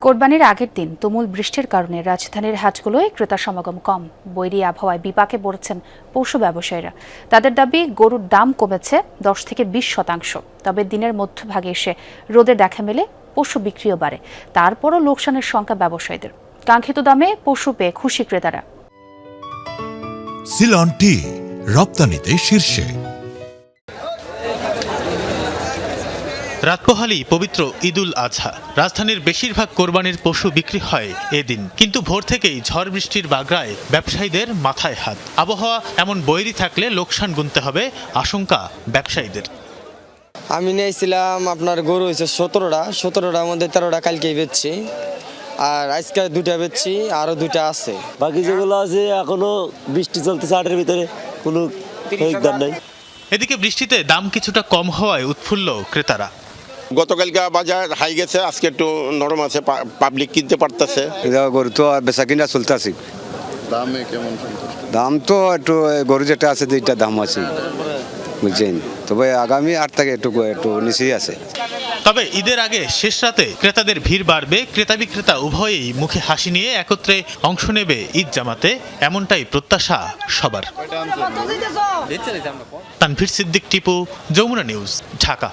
কোরবানির আগের দিন তুমুল বৃষ্টির কারণে রাজধানীর হাটগুলোয় ক্রেতা সমাগম কম। বৈরী আবহাওয়ায় বিপাকে পড়েছেন পশু ব্যবসায়ীরা। তাদের দাবি, গরুর দাম কমেছে 10 থেকে 20%। তবে দিনের মধ্যভাগে এসে রোদের দেখা মেলে পশু বিক্রিও বাড়ে। তারপরও লোকসানের সংখ্যা ব্যবসায়ীদের। কাঙ্ক্ষিত দামে পশু পেয়ে খুশি ক্রেতারা। সিলন টি রপ্তানিতে শীর্ষে। রাত পোহালেই পবিত্র ঈদুল আজহা। রাজধানীর বেশিরভাগ কোরবানির পশু বিক্রি হয় এদিন, কিন্তু ভোর থেকেই ঝড় বৃষ্টির বাগড়ায় ব্যবসায়ীদের মাথায় হাত। আবহাওয়া এমন বৈরী থাকলে লোকসান গুনতে হবে আশঙ্কা ব্যবসায়ীদের। আমি নিয়েছিলাম আপনার গরু হয়েছে 17টার মধ্যে 13টা কালকেই বেচছি, আর আজকে 2টা বেচছি, আরো 2টা আছে। বাকি যেগুলো আছে এখনো বৃষ্টি চলতেছে, হাটের ভিতরে কোনো দাম নাই। এদিকে বৃষ্টিতে দাম কিছুটা কম হওয়ায় উৎফুল্ল ক্রেতারা। গতকালকে বাজার হাই গেছে, আজকে একটু নরম আছে, পাবলিক কিনতে পারতেছে। গরু তো বেচা কিনা চলতেছে। দামে কেমন? দাম তো একটু গরু যেটা আছে দুইটা দাম আছে বুঝছেন, তবে আগামী 8 থেকে একটু নিচেই আছে। তবে ঈদের আগে শেষ রাতে ক্রেতাদের ভিড় বাড়বে। ক্রেতা বিক্রেতা উভয়েই মুখে হাসি নিয়ে একত্রে অংশ নেবে ঈদ জামাতে, এমনটাই প্রত্যাশা সবার। তানভীর সিদ্দিক, টিপু, যমুনা নিউজ, ঢাকা।